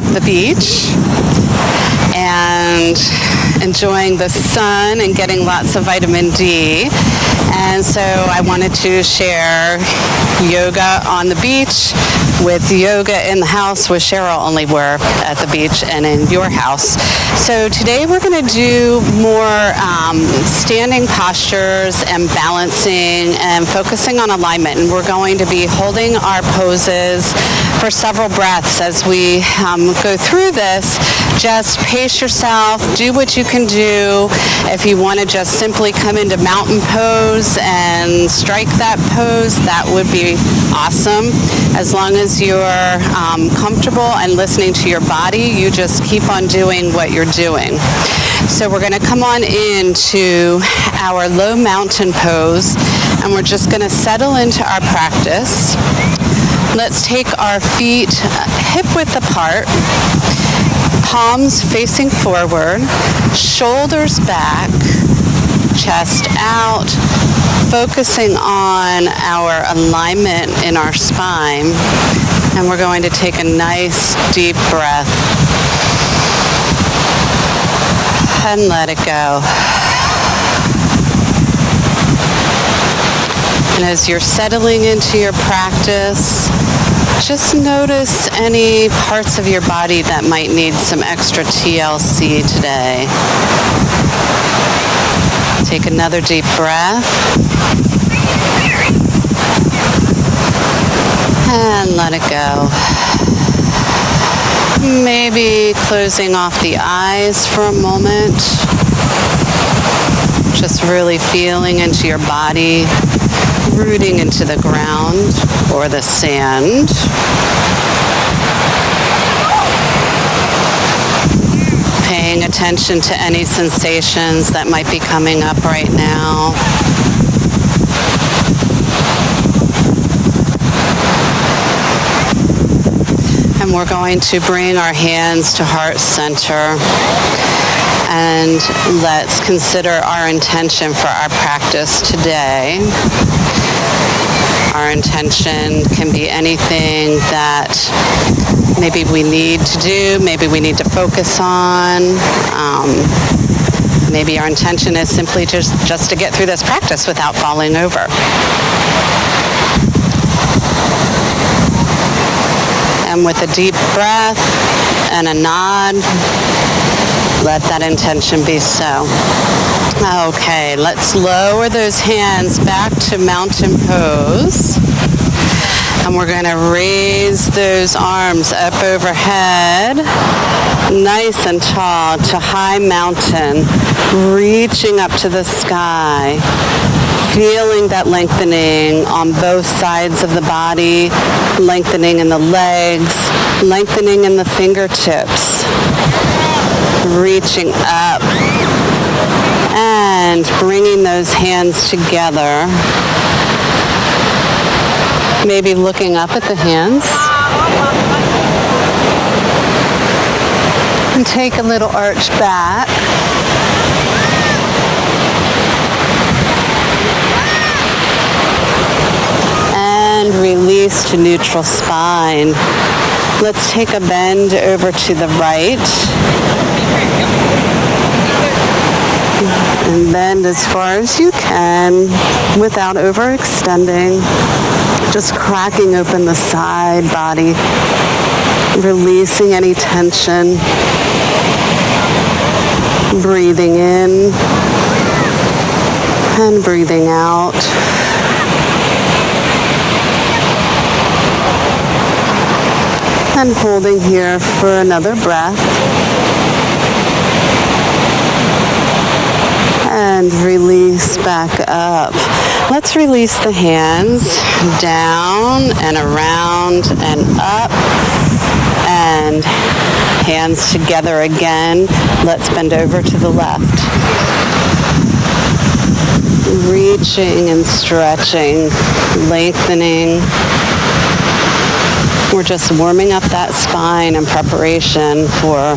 at the beach and enjoying the sun and getting lots of vitamin D. And so I wanted to share yoga on the beach with yoga in the house with Cheryl, only we're at the beach and in your house. So today we're going to do more standing postures and balancing and focusing on alignment. And we're going to be holding our poses for several breaths as we go through this. Just pace yourself, do what you can do. If you want to just simply come into mountain pose and strike that pose, that would be awesome. As long as you're comfortable and listening to your body, you just keep on doing what you're doing. So we're going to come on into our low mountain pose, and we're just going to settle into our practice. Let's take our feet hip-width apart, palms facing forward, shoulders back, chest out, focusing on our alignment in our spine. And we're going to take a nice deep breath and let it go. And as you're settling into your practice, just notice any parts of your body that might need some extra TLC today. Take another deep breath. And let it go. Maybe closing off the eyes for a moment. Just really feeling into your body, rooting into the ground or the sand. Paying attention to any sensations that might be coming up right now. And we're going to bring our hands to heart center. And let's consider our intention for our practice today. Our intention can be anything that maybe we need to do, maybe we need to focus on. Maybe our intention is simply just to get through this practice without falling over. And with a deep breath and a nod, let that intention be so. Okay, let's lower those hands back to mountain pose. And we're going to raise those arms up overhead, nice and tall to high mountain, reaching up to the sky. Feeling that lengthening on both sides of the body, lengthening in the legs, lengthening in the fingertips, reaching up and bringing those hands together. Maybe looking up at the hands. And take a little arch back. And release to neutral spine. Let's take a bend over to the right. And bend as far as you can without overextending. Just cracking open the side body. Releasing any tension. Breathing in and breathing out. And holding here for another breath. And release back up. Let's release the hands down and around and up. And hands together again. Let's bend over to the left. Reaching and stretching, lengthening. We're just warming up that spine in preparation for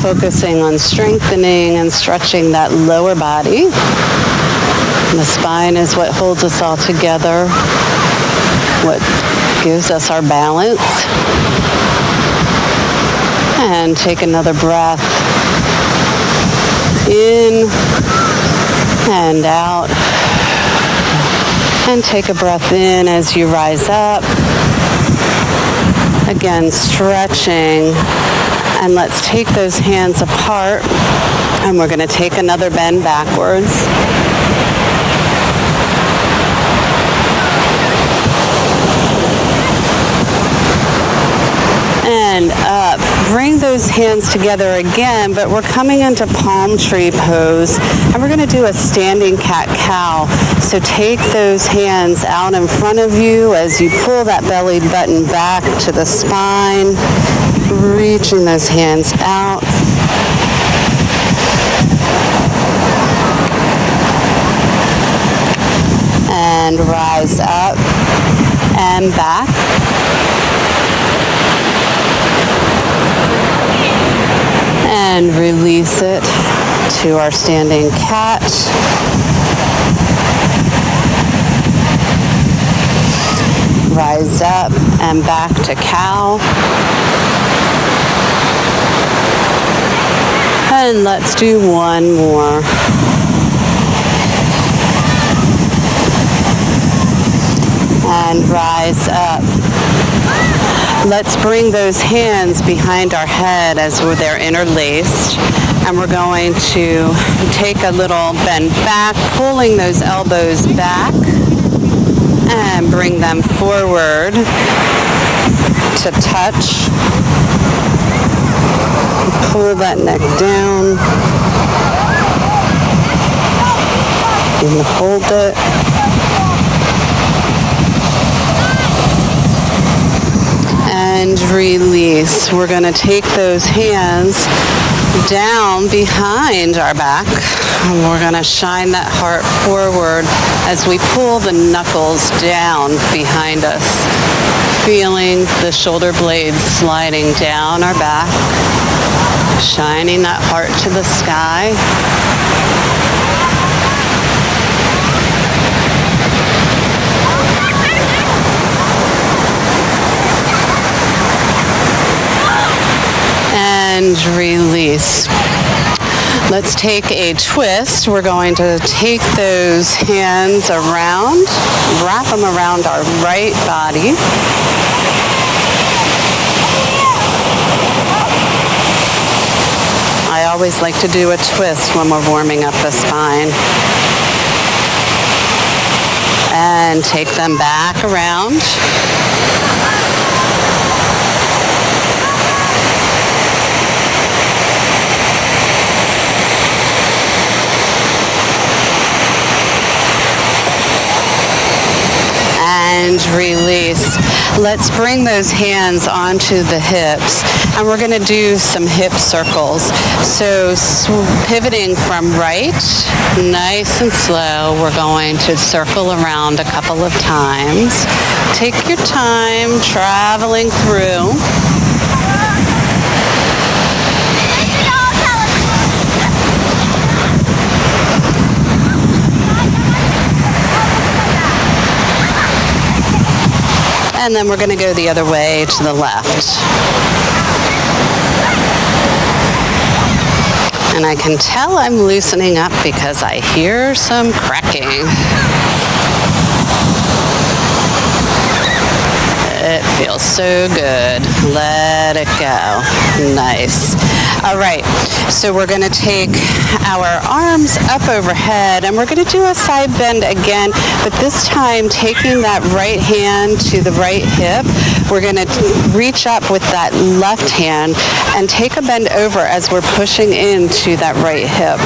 focusing on strengthening and stretching that lower body. And the spine is what holds us all together, what gives us our balance. And take another breath in and out. And take a breath in as you rise up. Again, stretching. And let's take those hands apart. And we're going to take another bend backwards. And up. Bring those hands together again, but we're coming into palm tree pose, and we're going to do a standing cat-cow. So take those hands out in front of you as you pull that belly button back to the spine, reaching those hands out. And rise up and back. And release it to our standing cat. Rise up and back to cow. And let's do one more. And rise up. Let's bring those hands behind our head as they're interlaced. And we're going to take a little bend back, pulling those elbows back. And bring them forward to touch. Pull that neck down. And hold it. And release. We're going to take those hands down behind our back. And we're going to shine that heart forward as we pull the knuckles down behind us. Feeling the shoulder blades sliding down our back. Shining that heart to the sky. And release. Let's take a twist. We're going to take those hands around, wrap them around our right body. I always like to do a twist when we're warming up the spine. And take them back around. And release. Let's bring those hands onto the hips, and we're going to do some hip circles. So pivoting from right, nice and slow, we're going to circle around a couple of times. Take your time traveling through. And then we're going to go the other way to the left. And I can tell I'm loosening up because I hear some cracking. It feels so good. Let it go. Nice. All right, so we're going to take our arms up overhead, and we're going to do a side bend again, but this time taking that right hand to the right hip, we're going to reach up with that left hand and take a bend over as we're pushing into that right hip.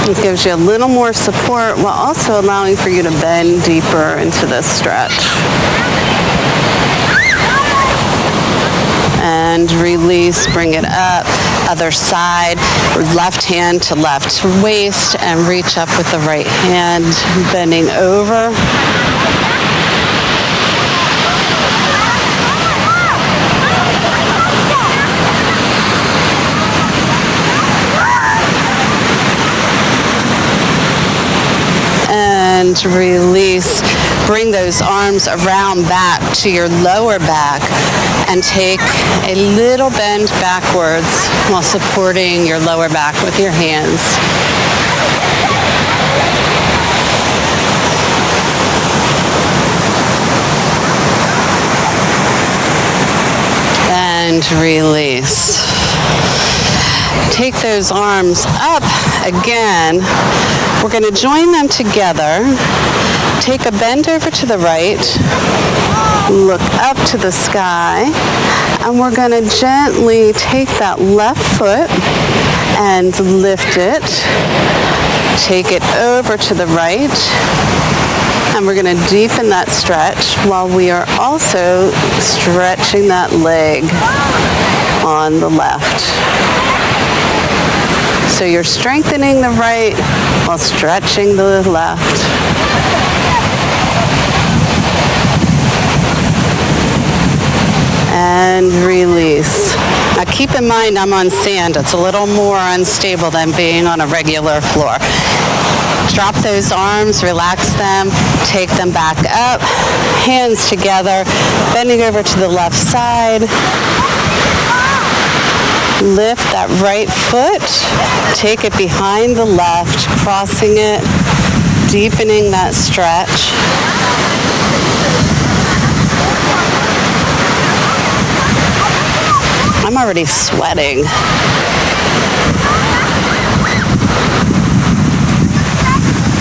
It gives you a little more support while also allowing for you to bend deeper into this stretch. And release, bring it up, other side, left hand to left waist, and reach up with the right hand, bending over. and release. Bring those arms around back to your lower back and take a little bend backwards while supporting your lower back with your hands. And release. Take those arms up again. We're going to join them together. Take a bend over to the right. Look up to the sky. And we're going to gently take that left foot and lift it. Take it over to the right. And we're going to deepen that stretch while we are also stretching that leg on the left. So you're strengthening the right while stretching the left. And release. Now keep in mind I'm on sand. It's a little more unstable than being on a regular floor. Drop those arms, relax them, take them back up, hands together, bending over to the left side. Lift that right foot, take it behind the left, crossing it, deepening that stretch. I'm already sweating.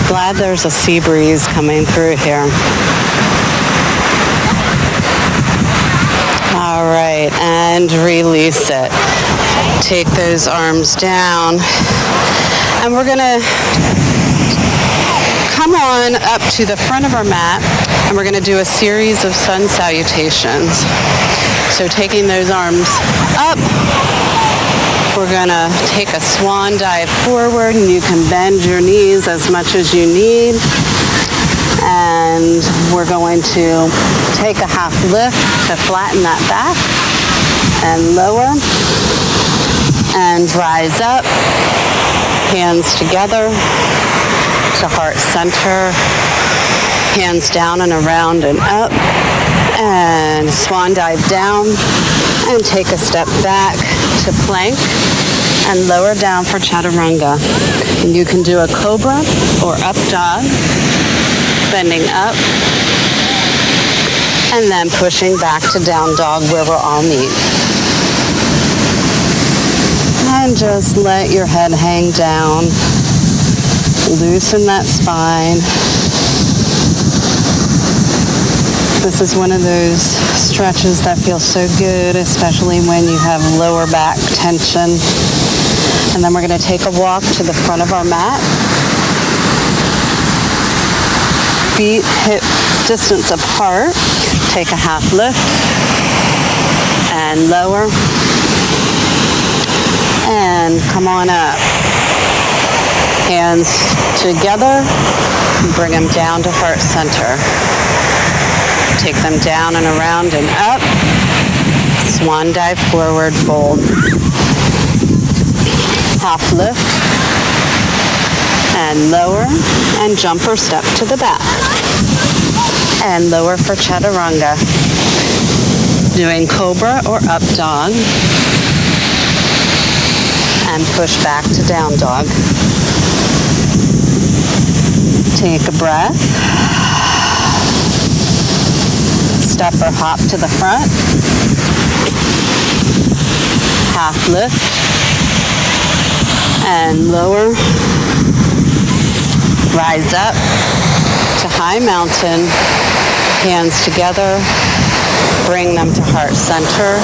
Glad there's a sea breeze coming through here. All right, and release it. Take those arms down. And we're gonna come on up to the front of our mat, and we're gonna do a series of sun salutations. So taking those arms up, we're gonna take a swan dive forward, and you can bend your knees as much as you need. And we're going to take a half lift to flatten that back and lower and rise up, hands together to heart center, hands down and around and up, and swan dive down and take a step back to plank and lower down for chaturanga. And you can do a cobra or up dog, bending up and then pushing back to down dog where we'll all meet. And just let your head hang down. Loosen that spine. This is one of those stretches that feel so good, especially when you have lower back tension. And then we're going to take a walk to the front of our mat. Feet hip distance apart. Take a half lift and lower. And come on up. Hands together. Bring them down to heart center. Take them down and around and up. Swan dive forward fold. Half lift and lower and jumper step to the back. And lower for chaturanga. Doing cobra or up dog. And push back to down dog. Take a breath. Step or hop to the front. Half lift. And lower. Rise up to high mountain. Hands together. Bring them to heart center.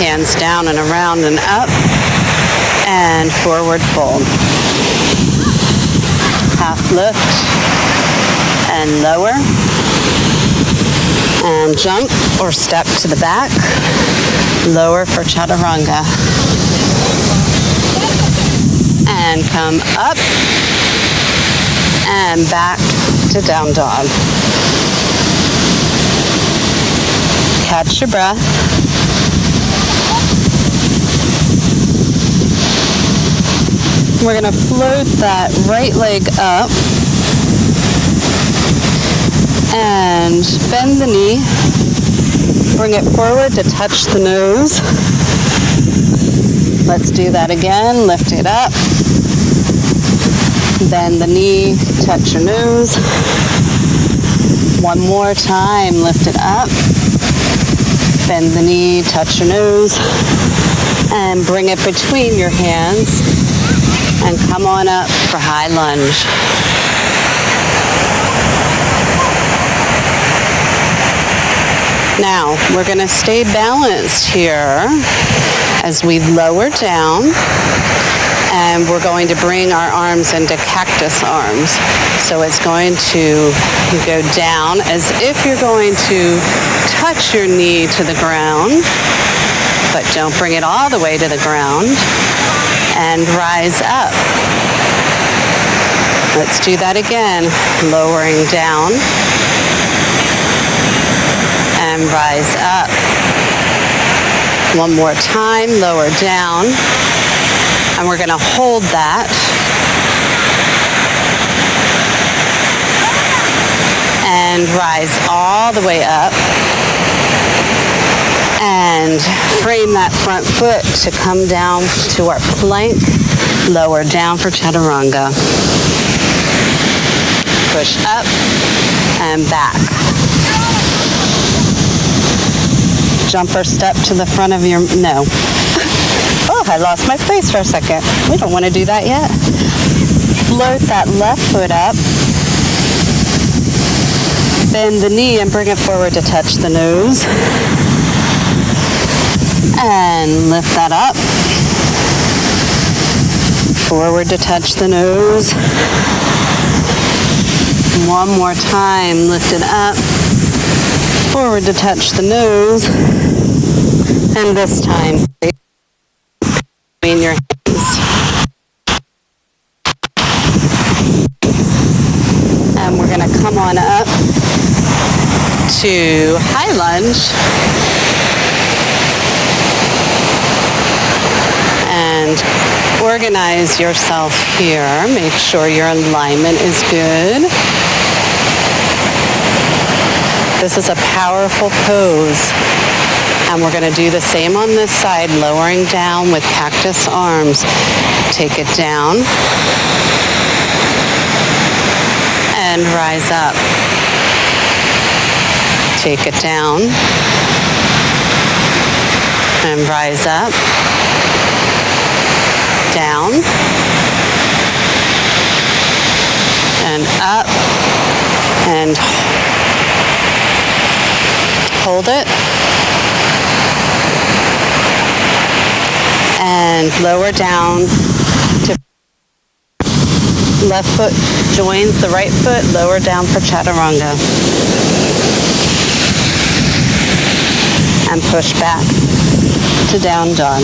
Hands down and around and up. And forward fold. Half lift. And lower. And jump or step to the back. Lower for chaturanga. And come up. And back to down dog. Catch your breath. We're going to float that right leg up And bend the knee. Bring it forward to touch the nose. Let's do that again. Lift it up. Bend the knee, touch your nose. One more time. Lift it up. Bend the knee, touch your nose. And bring it between your hands. And come on up for high lunge. Now, we're going to stay balanced here as we lower down, and we're going to bring our arms into cactus arms. So it's going to go down as if you're going to touch your knee to the ground, but don't bring it all the way to the ground, and rise up. Let's do that again, lowering down. And rise up. One more time, lower down. And we're going to hold that. And rise all the way up. And frame that front foot to come down to our plank. Lower down for chaturanga. Push up and back. Jumper step to the front of your, no. Oh, I lost my place for a second. We don't want to do that yet. Float that left foot up. Bend the knee and bring it forward to touch the nose. And lift that up. Forward to touch the nose. One more time, lift it up. Forward to touch the nose, and this time between your hands. And we're going to come on up to high lunge. And organize yourself here. Make sure your alignment is good. This is a powerful pose, and we're going to do the same on this side, lowering down with cactus arms. Take it down and rise up. Take it down and rise up, down and up and hold it, and lower down to left foot joins the right foot, lower down for chaturanga. And push back to down dog.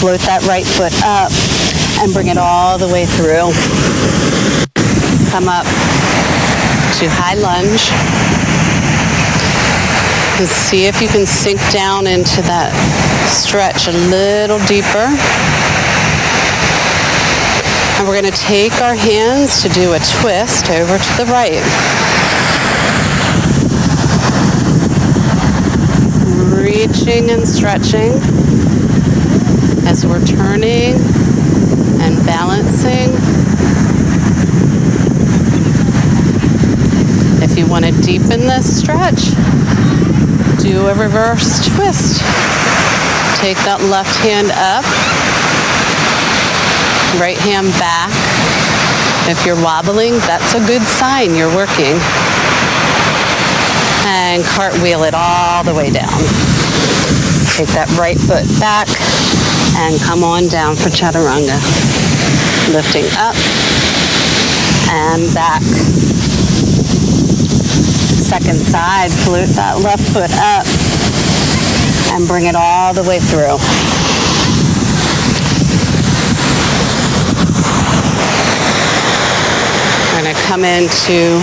Float that right foot up and bring it all the way through. Come up to high lunge. And see if you can sink down into that stretch a little deeper. And we're going to take our hands to do a twist over to the right. Reaching and stretching as we're turning and balancing. If you want to deepen this stretch, do a reverse twist. Take that left hand up, right hand back. If you're wobbling, that's a good sign you're working. And cartwheel it all the way down. Take that right foot back and come on down for chaturanga. Lifting up and back. Second side, float that left foot up and bring it all the way through. We're going to come into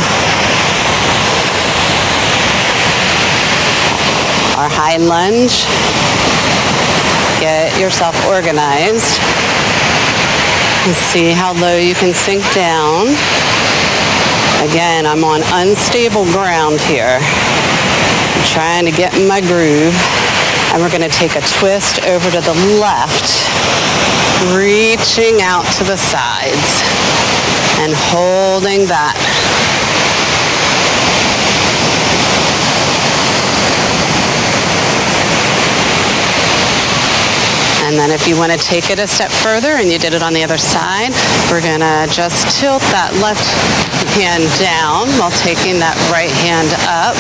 our high lunge. Get yourself organized. And see how low you can sink down. Again, I'm on unstable ground here. I'm trying to get in my groove. And we're going to take a twist over to the left, reaching out to the sides and holding that. And then if you want to take it a step further and you did it on the other side, we're going to just tilt that left hand down while taking that right hand up.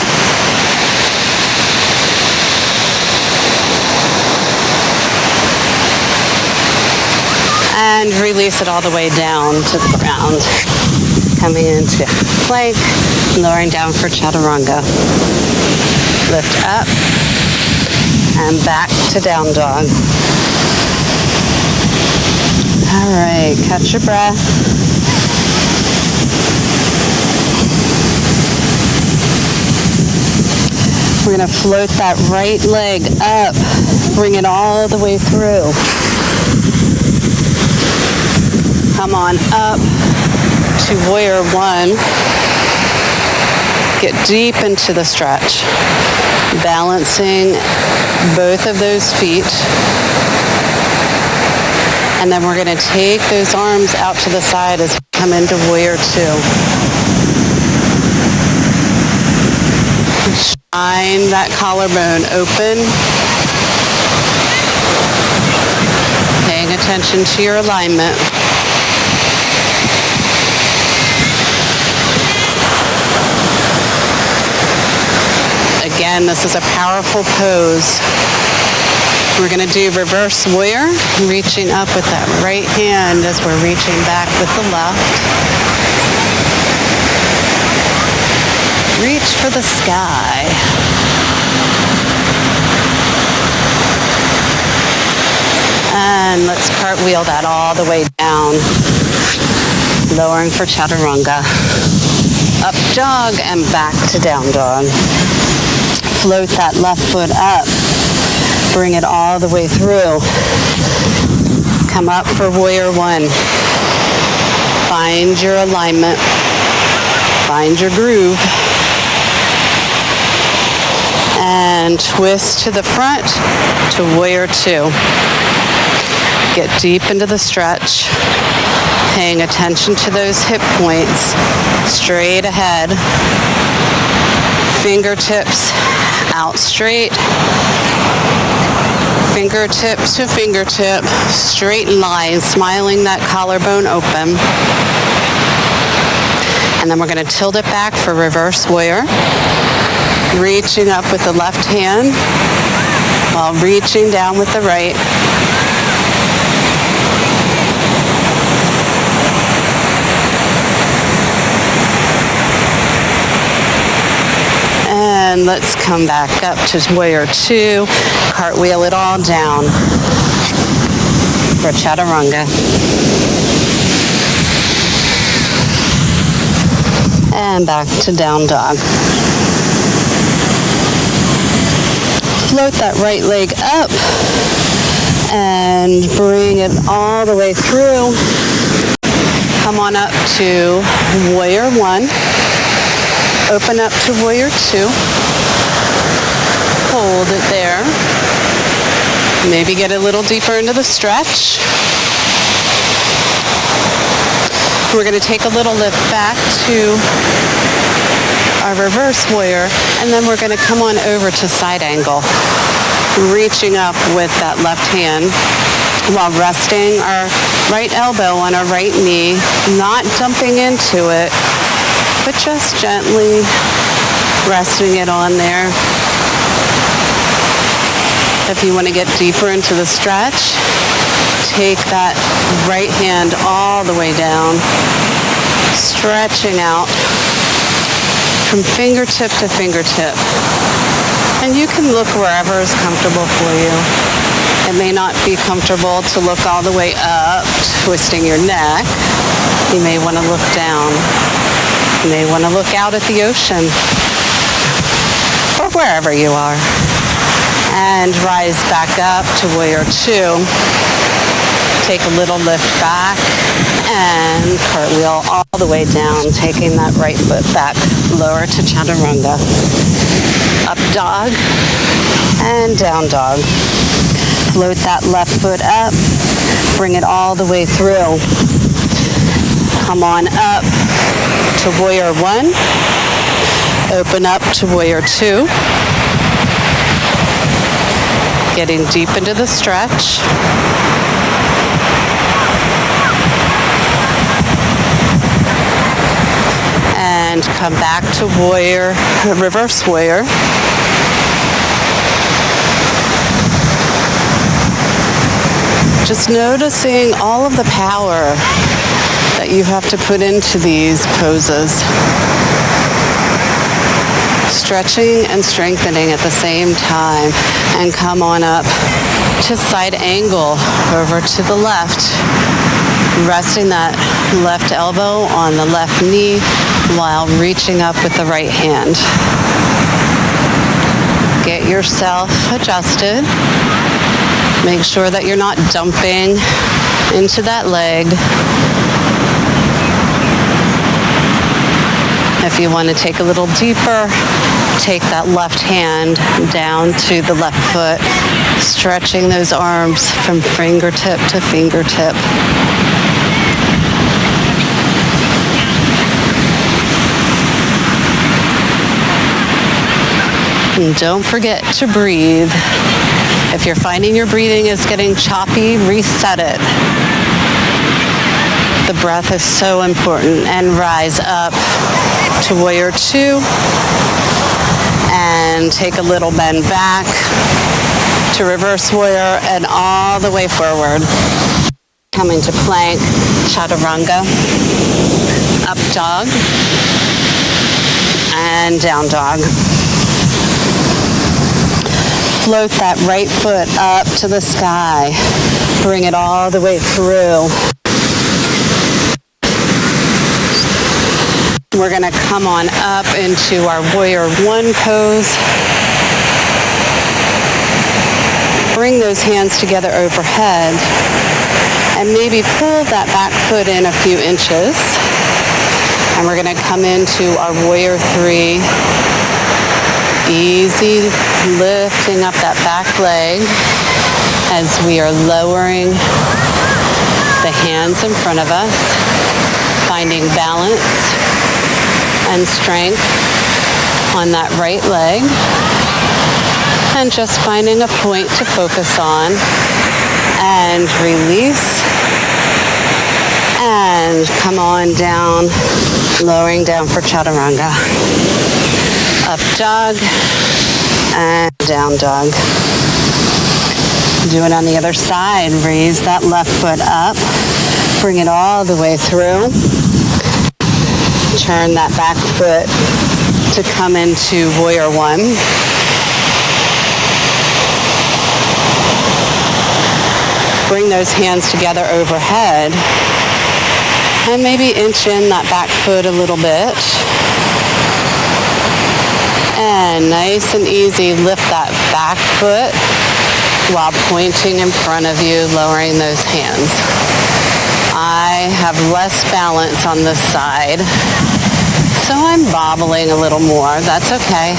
And release it all the way down to the ground. Coming into plank, lowering down for chaturanga. Lift up and back to down dog. All right, catch your breath. We're going to float that right leg up, bring it all the way through. Come on up to warrior one. Get deep into the stretch, balancing both of those feet. And then we're going to take those arms out to the side as we come into warrior two. Shine that collarbone open. Paying attention to your alignment. Again, this is a powerful pose. We're going to do reverse warrior, reaching up with that right hand as we're reaching back with the left. Reach for the sky. And let's cartwheel that all the way down. Lowering for chaturanga. Up dog and back to down dog. Float that left foot up. Bring it all the way through. Come up for warrior one. Find your alignment. Find your groove. And twist to the front to warrior two. Get deep into the stretch. Paying attention to those hip points. Straight ahead. Fingertips out straight. Fingertip to fingertip, straight line, smiling that collarbone open. And then we're going to tilt it back for reverse warrior. Reaching up with the left hand while reaching down with the right. And let's come back up to warrior two. Cartwheel it all down for chaturanga. And back to down dog. Float that right leg up and bring it all the way through. Come on up to warrior one. Open up to warrior two. Hold it there. Maybe get a little deeper into the stretch. We're going to take a little lift back to our reverse warrior, and then we're going to come on over to side angle, reaching up with that left hand while resting our right elbow on our right knee, not dumping into it, but just gently resting it on there. If you want to get deeper into the stretch, take that right hand all the way down, stretching out from fingertip to fingertip. And you can look wherever is comfortable for you. It may not be comfortable to look all the way up, twisting your neck. You may want to look down. You may want to look out at the ocean or wherever you are. And rise back up to warrior two. Take a little lift back and cartwheel all the way down, taking that right foot back, lower to chaturanga. Up dog and down dog. Float that left foot up, bring it all the way through. Come on up to warrior one. Open up to warrior two. Getting deep into the stretch. And come back to warrior, reverse warrior. Just noticing all of the power that you have to put into these poses. Stretching and strengthening at the same time. And come on up to side angle over to the left. Resting that left elbow on the left knee while reaching up with the right hand. Get yourself adjusted. Make sure that you're not dumping into that leg. If you want to take a little deeper, take that left hand down to the left foot, stretching those arms from fingertip to fingertip. And don't forget to breathe. If you're finding your breathing is getting choppy, reset it. The breath is so important. And rise up to warrior two. And take a little bend back to reverse warrior and all the way forward. Come into plank, chaturanga, up dog, and down dog. Float that right foot up to the sky. Bring it all the way through. We're going to come on up into our warrior one pose. Bring those hands together overhead and maybe pull that back foot in a few inches. And we're going to come into our warrior three. Easy lifting up that back leg as we are lowering the hands in front of us, finding balance and strength on that right leg, and just finding a point to focus on and release and come on down, lowering down for chaturanga. Up dog and down dog. Do it on the other side. Raise that left foot up. Bring it all the way through. Turn that back foot to come into warrior one. Bring those hands together overhead. And maybe inch in that back foot a little bit. And nice and easy, lift that back foot while pointing in front of you, lowering those hands. I have less balance on this side, so I'm bobbling a little more. That's okay.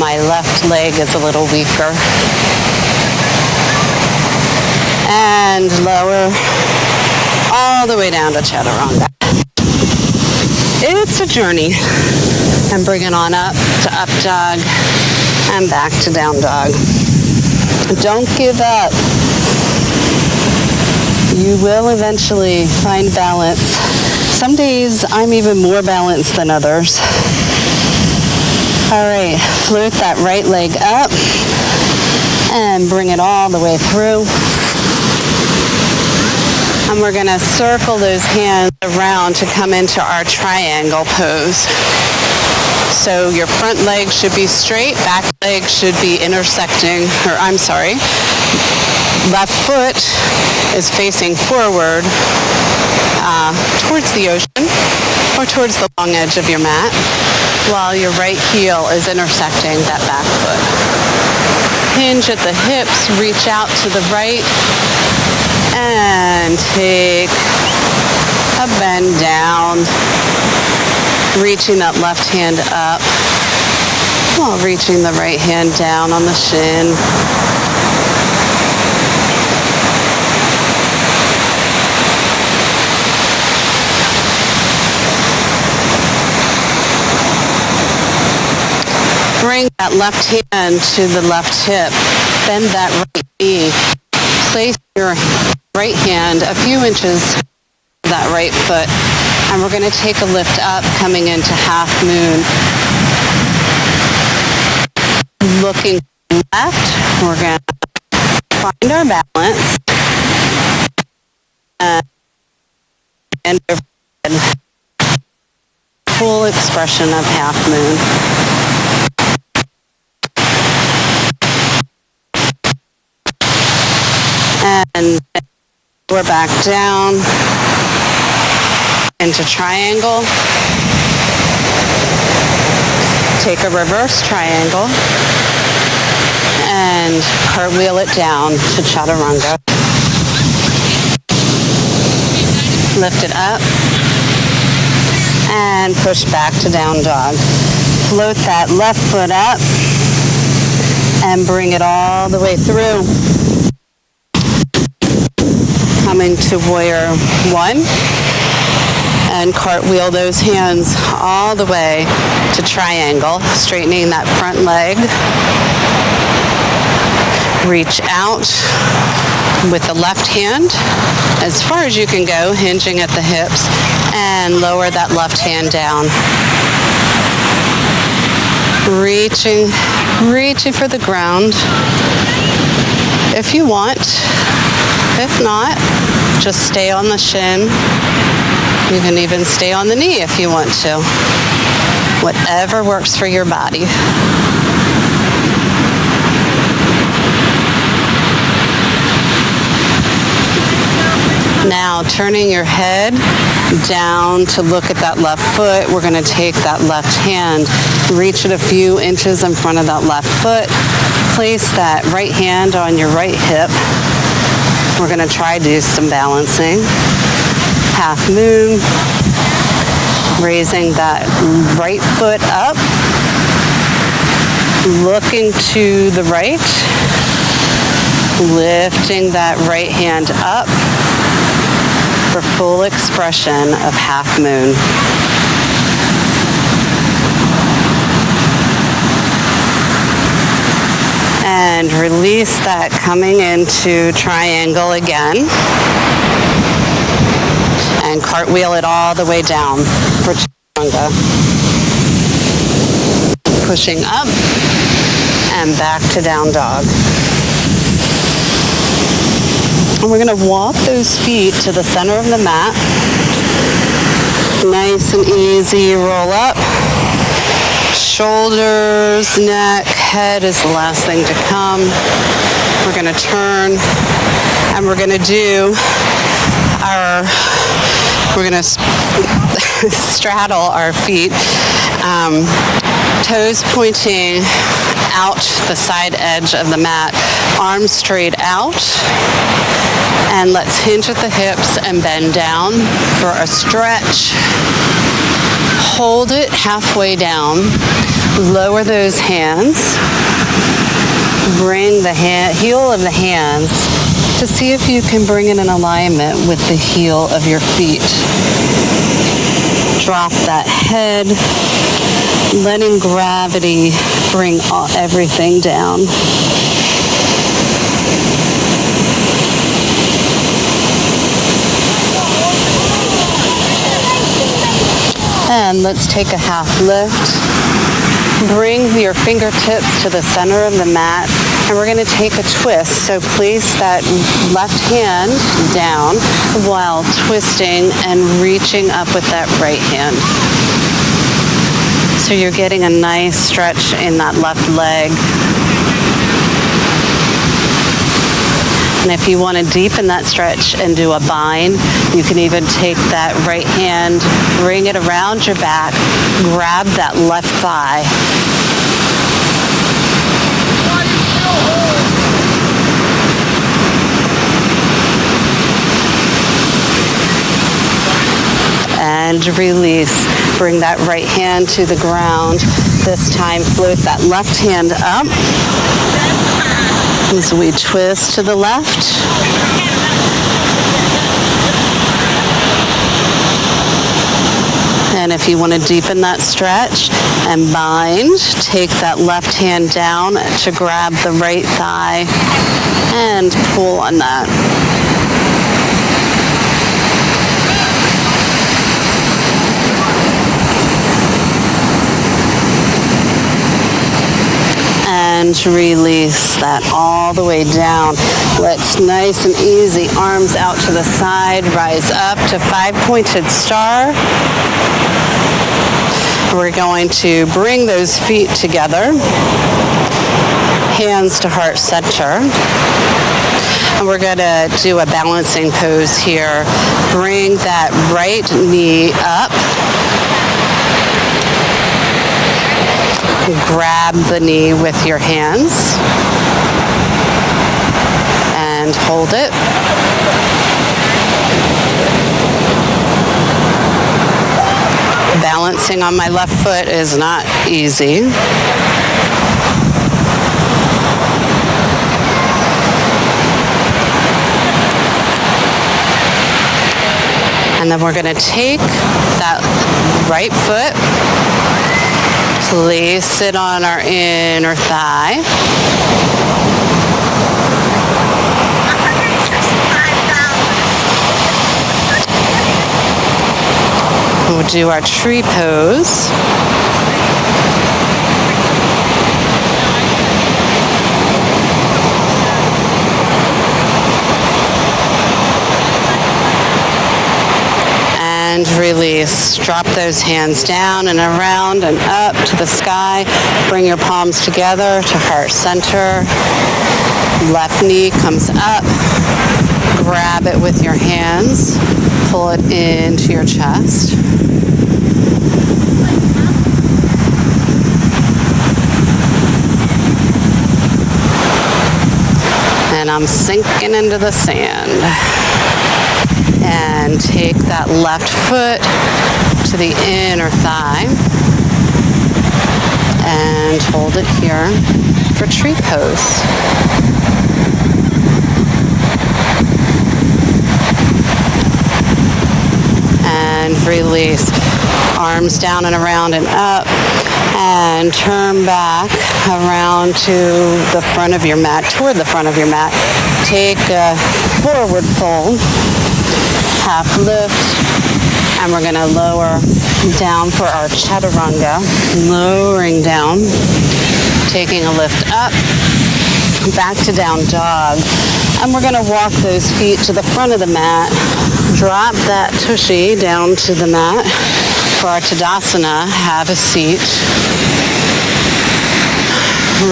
My left leg is a little weaker. And lower all the way down to chaturanga. It's a journey. And bring it on up to up dog and back to down dog. Don't give up. You will eventually find balance. Some days I'm even more balanced than others. All right, float that right leg up and bring it all the way through. And we're going to circle those hands around to come into our triangle pose. So your front leg should be straight, back leg should be intersecting, left foot is facing forward towards the ocean or towards the long edge of your mat, while your right heel is intersecting that back foot. hinge at the hips, reach out to the right, and take a bend down, reaching that left hand up while reaching the right hand down on the shin. Bring that left hand to the left hip. Bend that right knee. Place your right hand a few inches to that right foot. And we're going to take a lift up, coming into half moon. Looking left, we're going to find our balance. And full expression of half moon. And we're back down into triangle. Take a reverse triangle and cartwheel it down to chaturanga. Lift it up and push back to down dog. Float that left foot up and bring it all the way through. Coming to warrior one, and cartwheel those hands all the way to triangle, straightening that front leg. Reach out with the left hand as far as you can go, hinging at the hips, and lower that left hand down. Reaching for the ground if you want. If not, just stay on the shin. You can even stay on the knee if you want to. Whatever works for your body. Now, turning your head down to look at that left foot, we're going to take that left hand, reach it a few inches in front of that left foot, place that right hand on your right hip. We're going to try to do some balancing. Half moon, raising that right foot up, looking to the right, lifting that right hand up for full expression of half moon. And release that, coming into triangle again. And cartwheel it all the way down for chaturanga. Pushing up and back to down dog. And we're going to walk those feet to the center of the mat. Nice and easy, roll up. Shoulders, neck, head is the last thing to come. We're going to turn and we're going to do we're going to straddle our feet, toes pointing out the side edge of the mat, arms straight out. And let's hinge at the hips and bend down for a stretch. Hold it halfway down. Lower those hands. Bring the heel of the hands to see if you can bring it in alignment with the heel of your feet. Drop that head, letting gravity bring everything down. And let's take a half lift. Bring your fingertips to the center of the mat, and we're going to take a twist. So place that left hand down while twisting and reaching up with that right hand. So you're getting a nice stretch in that left leg. And if you want to deepen that stretch and do a bind, you can even take that right hand, bring it around your back, grab that left thigh. and release. Bring that right hand to the ground. This time float that left hand up as we twist to the left. And if you want to deepen that stretch and bind, take that left hand down to grab the right thigh and pull on that. And release that all the way down. Let's nice and easy, arms out to the side, rise up to 5-pointed star. We're going to bring those feet together, hands to heart center. And we're going to do a balancing pose here. Bring that right knee up. Grab the knee with your hands and hold it. Balancing on my left foot is not easy. And then we're going to take that right foot, place it on our inner thigh. We'll do our tree pose. And release. Drop those hands down and around and up to the sky. Bring your palms together to heart center. Left knee comes up. Grab it with your hands. Pull it into your chest. And I'm sinking into the sand. And take that left foot to the inner thigh and hold it here for tree pose. And release. Arms down and around and up. And turn back around to the front of your mat, toward the front of your mat. Take a forward fold, half lift, and we're going to lower down for our chaturanga. Lowering down, taking a lift up, back to down dog. And we're going to walk those feet to the front of the mat. Drop that tushy down to the mat. For our Tadasana, have a seat.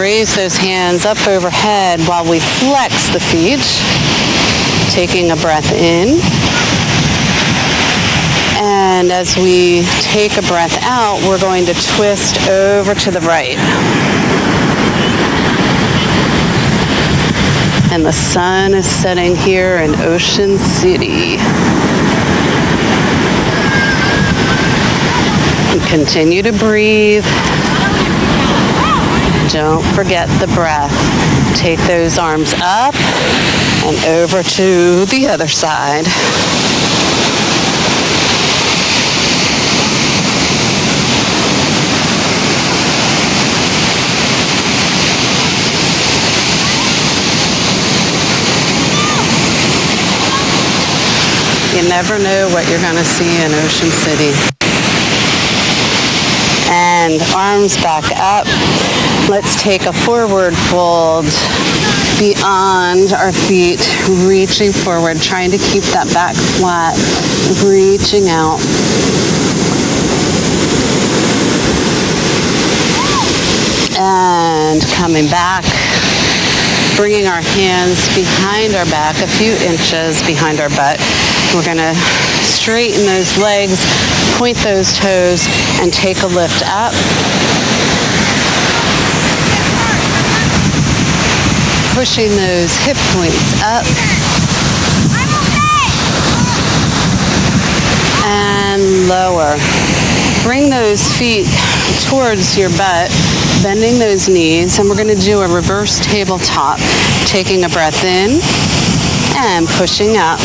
Raise those hands up overhead while we flex the feet. Taking a breath in. And as we take a breath out, we're going to twist over to the right. And the sun is setting here in Ocean City. Continue to breathe. Don't forget the breath. Take those arms up and over to the other side. You never know what you're going to see in Ocean City. And arms back up. Let's take a forward fold beyond our feet, reaching forward, trying to keep that back flat, reaching out. And coming back, bringing our hands behind our back, a few inches behind our butt. We're going to straighten those legs, point those toes, and take a lift up. Pushing those hip points up. And lower. Bring those feet towards your butt, bending those knees, and we're going to do a reverse tabletop, taking a breath in and pushing up.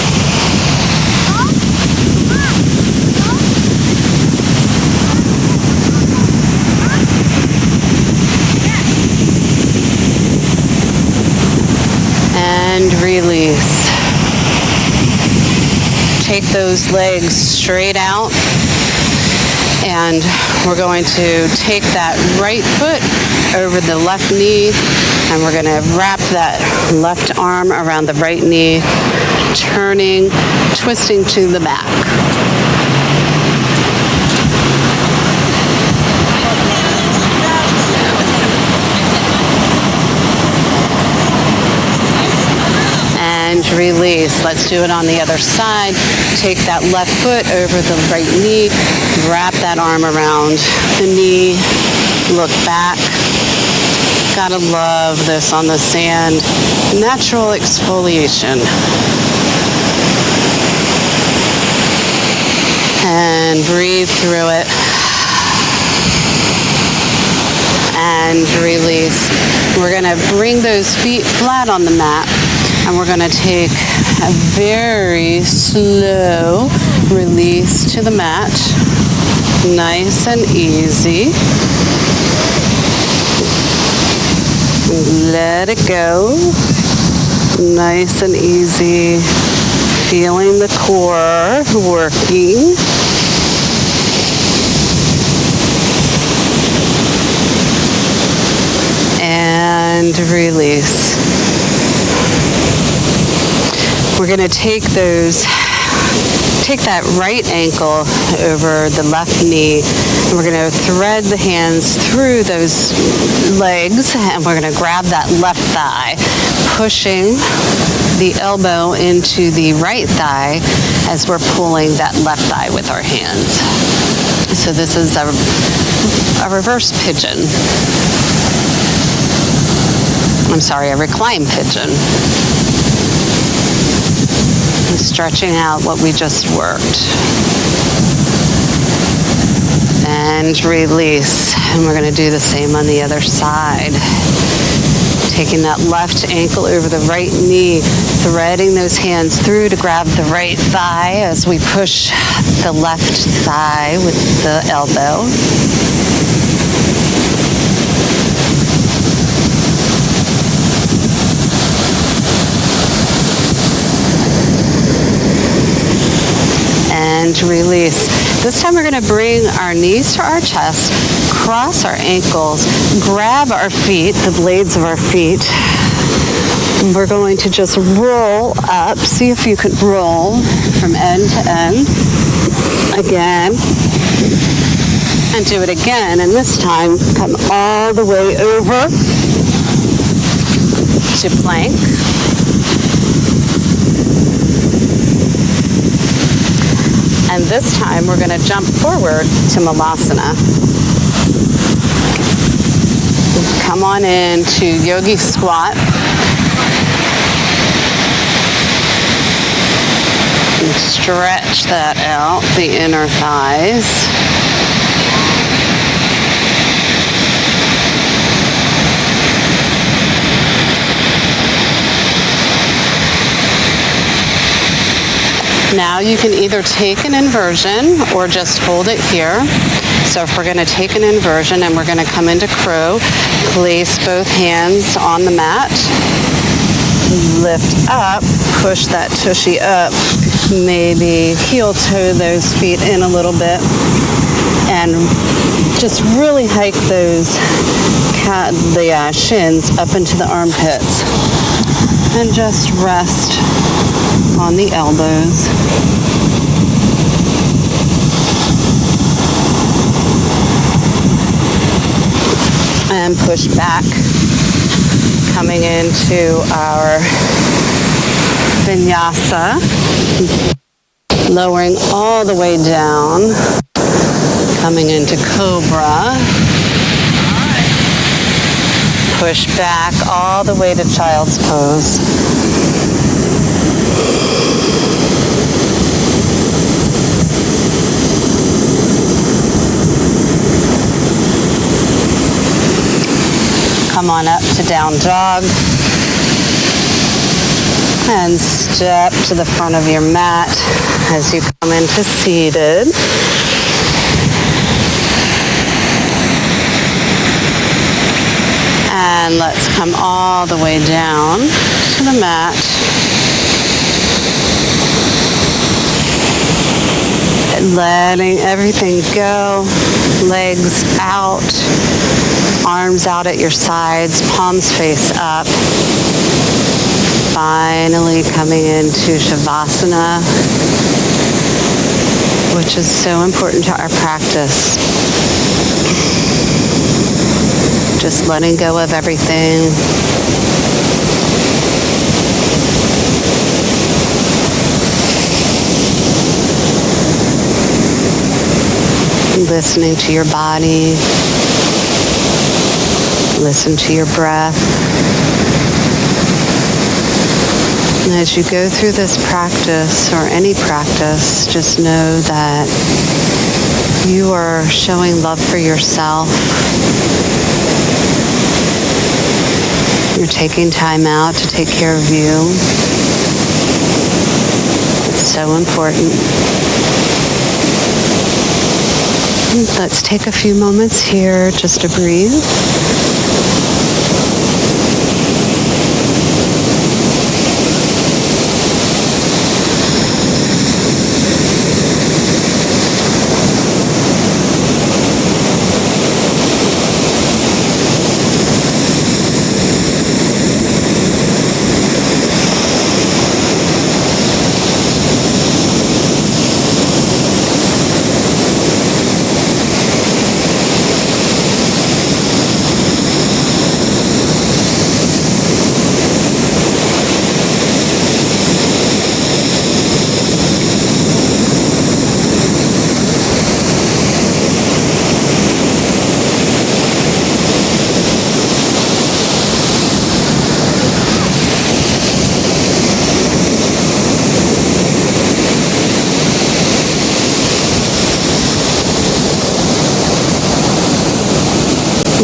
And release. Take those legs straight out, and we're going to take that right foot over the left knee, and we're going to wrap that left arm around the right knee, turning, twisting to the back. And release. Let's do it on the other side. Take that left foot over the right knee, wrap that arm around the knee, look back. Gotta love this on the sand. Natural exfoliation. And breathe through it. And release. We're gonna bring those feet flat on the mat. And we're going to take a very slow release to the mat. Nice and easy. Let it go. Nice and easy. Feeling the core working. And release. We're going to take that right ankle over the left knee, and we're going to thread the hands through those legs, and we're going to grab that left thigh, pushing the elbow into the right thigh as we're pulling that left thigh with our hands. So this is a reverse pigeon. I'm sorry, a recline pigeon. Stretching out what we just worked. And release. And we're going to do the same on the other side. Taking that left ankle over the right knee, threading those hands through to grab the right thigh as we push the left thigh with the elbow. And release. This time we're going to bring our knees to our chest, cross our ankles, grab our feet, the blades of our feet. And we're going to just roll up. See if you can roll from end to end. Again. And do it again. And this time come all the way over to plank. And this time we're going to jump forward to Malasana. Come on in to Yogi Squat. And stretch that out, the inner thighs. Now you can either take an inversion or just hold it here. So if we're going to take an inversion and we're going to come into crow, place both hands on the mat, lift up, push that tushy up, maybe heel toe those feet in a little bit, and just really hike those the shins up into the armpits, and just rest on the elbows. And push back, coming into our vinyasa, lowering all the way down, coming into cobra. Push back all the way to child's pose. come on up to down dog. And step to the front of your mat as you come into seated. And let's come all the way down to the mat. Letting everything go, legs out, arms out at your sides, palms face up. Finally coming into Shavasana, which is so important to our practice. Just letting go of everything. Listening to your body. Listen to your breath. And as you go through this practice, or any practice, just know that you are showing love for yourself. You're taking time out to take care of you. It's so important. Let's take a few moments here just to breathe.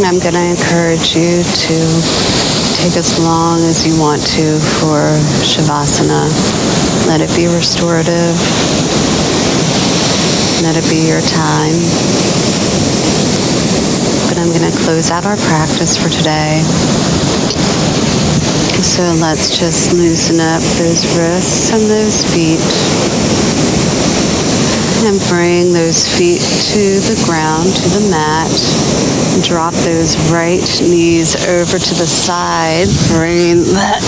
I'm going to encourage you to take as long as you want to for Shavasana. Let it be restorative. Let it be your time. But I'm going to close out our practice for today. So let's just loosen up those wrists and those feet. And bring those feet to the ground, to the mat. Drop those right knees over to the side. Bring that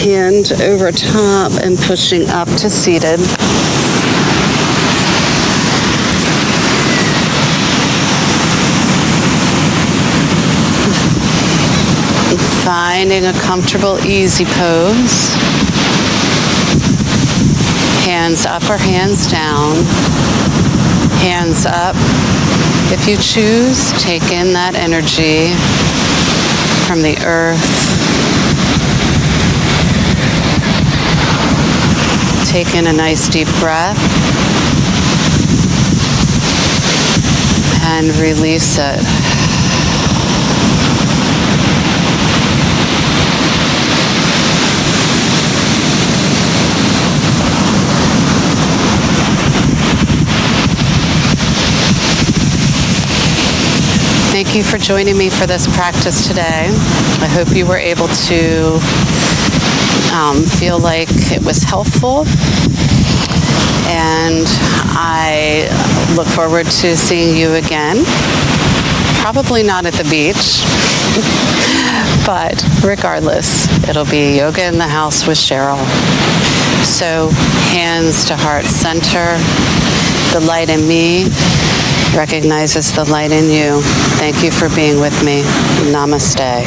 hand over top and pushing up to seated. Finding a comfortable, easy pose. Hands up or hands down. Hands up. If you choose, take in that energy from the earth. Take in a nice deep breath. And release it. Thank you for joining me for this practice today. I hope you were able to feel like it was helpful. And I look forward to seeing you again. Probably not at the beach, but regardless, it'll be Yoga in the House with Cheryl. So hands to heart center. The light in me recognizes the light in you. Thank you for being with me. Namaste.